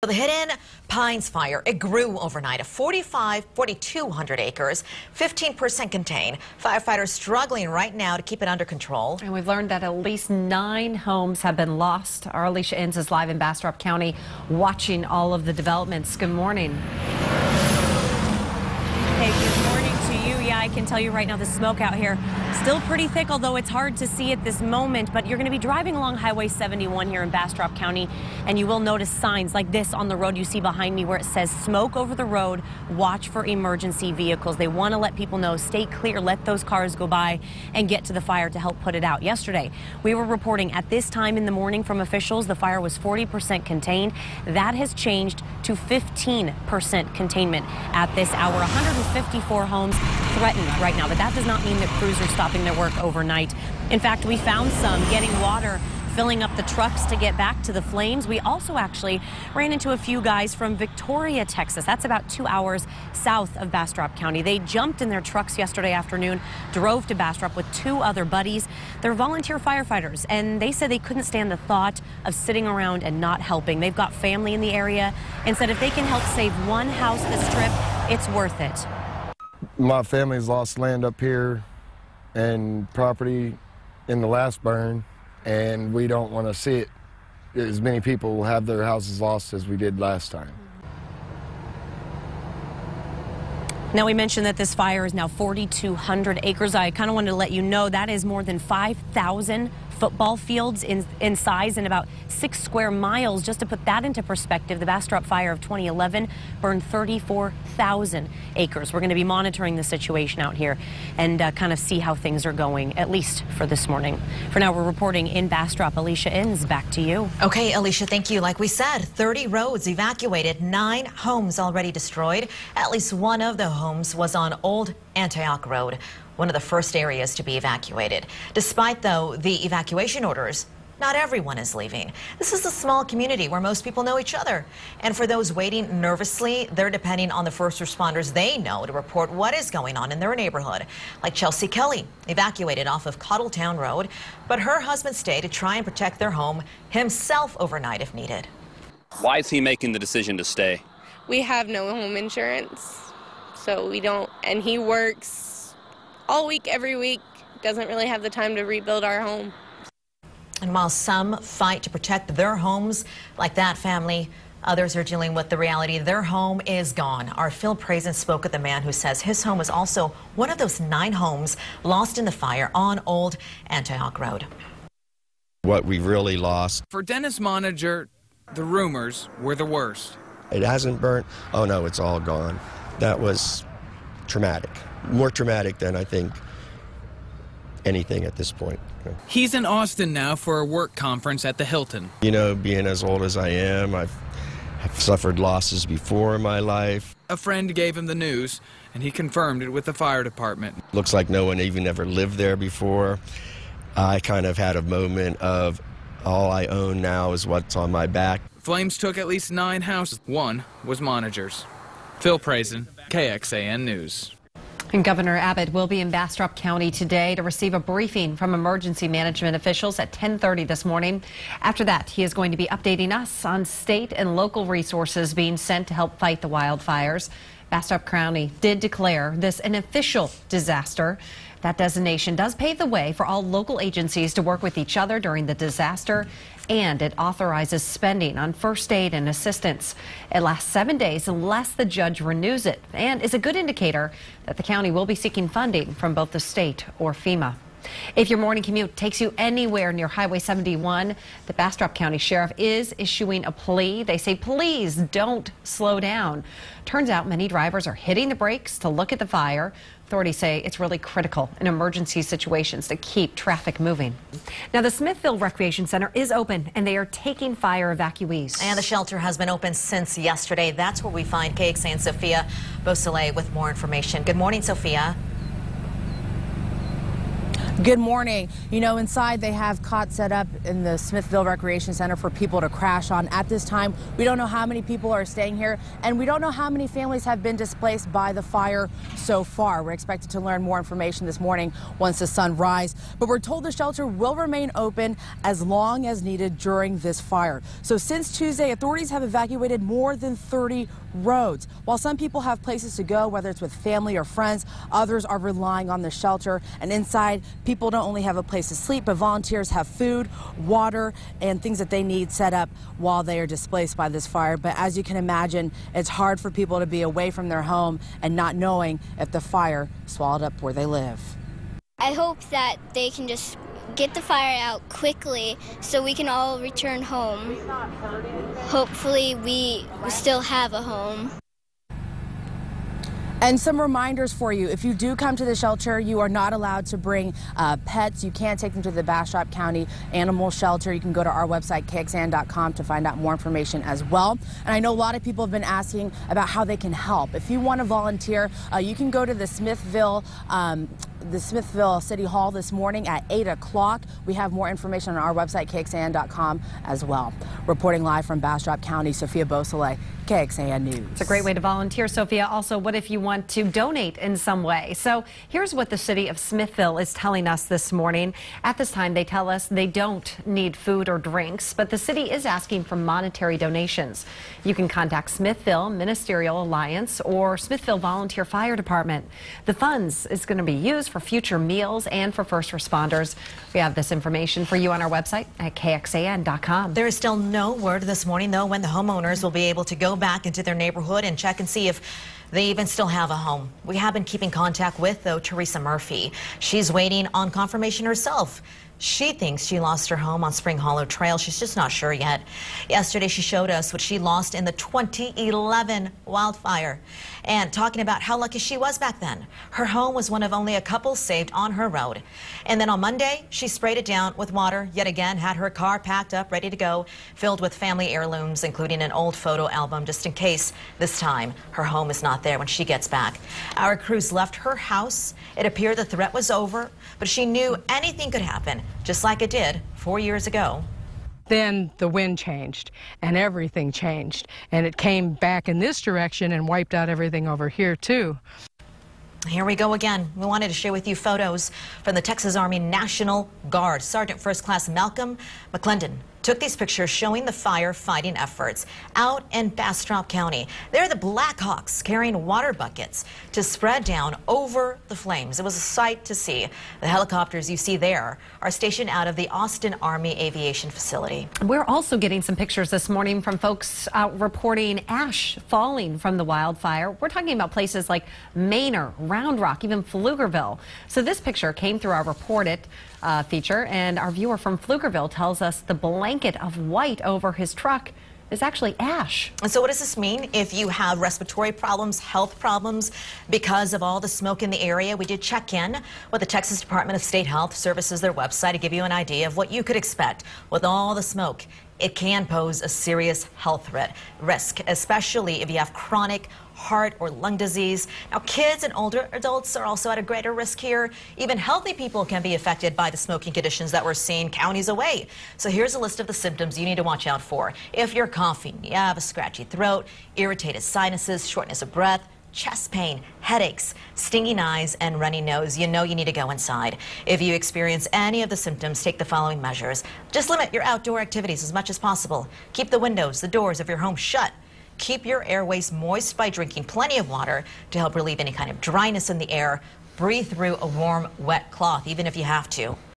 The Hidden Pines fire, it grew overnight of 4,200 acres, 15% contained. Firefighters struggling right now to keep it under control. And we've learned that at least 9 homes have been lost. Our Alicia Inns is live in Bastrop County watching all of the developments. Good morning. Hey, good morning to you. Yeah, I can tell you right now the smoke out here still pretty thick, although it's hard to see at this moment. But you're going to be driving along Highway 71 here in Bastrop County, and you will notice signs like this on the road you see behind me where it says smoke over the road, watch for emergency vehicles. They want to let people know, stay clear, let those cars go by and get to the fire to help put it out. Yesterday, we were reporting at this time in the morning from officials the fire was 40% contained. That has changed to 15% containment at this hour. 154 homes threatened right now, but that does not mean that crews are stopping their work overnight. In fact, we found some getting water, filling up the trucks to get back to the flames. We also actually ran into a few guys from Victoria, Texas. That's about 2 hours south of Bastrop County. They jumped in their trucks yesterday afternoon, drove to Bastrop with 2 other buddies. They're volunteer firefighters, and they said they couldn't stand the thought of sitting around and not helping. They've got family in the area and said if they can help save one house this trip, it's worth it. My family's lost land up here and property in the last burn, and we don't want to see it. As many people have their houses lost as we did last time. Now, we mentioned that this fire is now 4,200 acres. I kind of wanted to let you know that is more than 5,000 football fields in size and about 6 square miles. Just to put that into perspective, the Bastrop fire of 2011 burned 34,000 acres. We're going to be monitoring the situation out here and kind of see how things are going, at least for this morning. For now, we're reporting in Bastrop. Alicia Inns, back to you. Okay, Alicia, thank you. Like we said, 30 roads evacuated, 9 homes already destroyed. At least one of the homes was on Old Antioch Road, one of the first areas to be evacuated. Despite, though, the evacuation orders, not everyone is leaving. This is a small community where most people know each other. And for those waiting nervously, they're depending on the first responders they know to report what is going on in their neighborhood. Like Chelsea Kelly, evacuated off of Cottletown Road, but her husband stayed to try and protect their home himself overnight if needed. Why is he making the decision to stay? We have no home insurance, so we don't, and he works all week, every week, doesn't really have the time to rebuild our home. And while some fight to protect their homes, like that family, others are dealing with the reality their home is gone. Our Phil Prazen spoke with the man who says his home was also one of those 9 homes lost in the fire on Old Antioch Road. What we really lost. For Dennis Moninger, the rumors were the worst. It hasn't burnt. Oh no, it's all gone. That was traumatic. More traumatic than I think anything at this point. He's in Austin now for a work conference at the Hilton. You know, being as old as I am, I've suffered losses before in my life. A friend gave him the news, and he confirmed it with the fire department. Looks like no one even ever lived there before. I kind of had a moment of all I own now is what's on my back. Flames took at least 9 houses. One was Moninger's. Phil Prazen, KXAN News. And Governor Abbott will be in Bastrop County today to receive a briefing from emergency management officials at 10:30 this morning. After that, he is going to be updating us on state and local resources being sent to help fight the wildfires. Bastrop County did declare this an official disaster. That designation does pave the way for all local agencies to work with each other during the disaster, and it authorizes spending on first aid and assistance. It lasts 7 days unless the judge renews it, and is a good indicator that the county will be seeking funding from both the state or FEMA. If your morning commute takes you anywhere near Highway 71, the Bastrop County Sheriff is issuing a plea. They say, please don't slow down. Turns out many drivers are hitting the brakes to look at the fire. Authorities say it's really critical in emergency situations to keep traffic moving. Now, the Smithville Recreation Center is open, and they are taking fire evacuees. And the shelter has been open since yesterday. That's where we find KXAN Sophia Beausoleil with more information. Good morning, Sophia. Good morning. You know, inside they have cots set up in the Smithville Recreation Center for people to crash on. At this time, we don't know how many people are staying here, and we don't know how many families have been displaced by the fire so far. We're expected to learn more information this morning once the sun rises, but we're told the shelter will remain open as long as needed during this fire. So since Tuesday, authorities have evacuated more than 30 roads. While some people have places to go, whether it's with family or friends, others are relying on the shelter. And inside, people don't only have a place to sleep, but volunteers have food, water, and things that they need set up while they are displaced by this fire. But as you can imagine, it's hard for people to be away from their home and not knowing if the fire swallowed up where they live. I hope that they can just get the fire out quickly so we can all return home. Hopefully we still have a home. And some reminders for you. If you do come to the shelter, you are not allowed to bring pets. You can't take them to the Bastrop County Animal Shelter. You can go to our website, kxan.com, to find out more information as well. And I know a lot of people have been asking about how they can help. If you want to volunteer, you can go to the Smithville City Hall this morning at 8 o'clock. We have more information on our website, kxan.com, as well. Reporting live from Bastrop County, Sophia Beausoleil, KXAN News. It's a great way to volunteer, Sophia. Also, what if you want to donate in some way? So here's what the city of Smithville is telling us this morning. At this time, they tell us they don't need food or drinks, but the city is asking for monetary donations. You can contact Smithville Ministerial Alliance or Smithville Volunteer Fire Department. The funds is going to be used for future meals and for first responders. We have this information for you on our website at kxan.com. There is still no word this morning, though, when the homeowners will be able to go back into their neighborhood and check and see if they even still have a home. We have been keeping contact with, though, Teresa Murphy. She's waiting on confirmation herself. She thinks she lost her home on Spring Hollow Trail. She's just not sure yet. Yesterday, she showed us what she lost in the 2011 wildfire and talking about how lucky she was back then. Her home was one of only a couple saved on her road. And then on Monday, she sprayed it down with water, yet again had her car packed up, ready to go, filled with family heirlooms, including an old photo album, just in case this time her home is not there when she gets back. Our crews left her house. It appeared the threat was over, but she knew anything could happen, just like it did 4 years ago. Then the wind changed and everything changed, and it came back in this direction and wiped out everything over here too. Here we go again. We wanted to share with you photos from the Texas Army National Guard. Sergeant First Class Malcolm McClendon took these pictures showing the firefighting efforts out in Bastrop County. They're the Blackhawks carrying water buckets to spread down over the flames. It was a sight to see. The helicopters you see there are stationed out of the Austin Army Aviation Facility. We're also getting some pictures this morning from folks reporting ash falling from the wildfire. We're talking about places like Manor, Round Rock, even Pflugerville. So this picture came through our Report It feature, and our viewer from Pflugerville tells us the blanket of white over his truck is actually ash. And so what does this mean if you have respiratory problems, health problems because of all the smoke in the area? We did check in with the Texas Department of State Health Services, their website, to give you an idea of what you could expect with all the smoke. It can pose a serious health risk, especially if you have chronic heart or lung disease. Now, kids and older adults are also at a greater risk here. Even healthy people can be affected by the smoking conditions that we're seeing counties away. So here's a list of the symptoms you need to watch out for. If you're coughing, you have a scratchy throat, irritated sinuses, shortness of breath, chest pain, headaches, stinging eyes, and runny nose, you know you need to go inside. If you experience any of the symptoms, take the following measures. Just limit your outdoor activities as much as possible. Keep the windows, the doors of your home shut. Keep your airways moist by drinking plenty of water to help relieve any kind of dryness in the air. Breathe through a warm, wet cloth, even if you have to.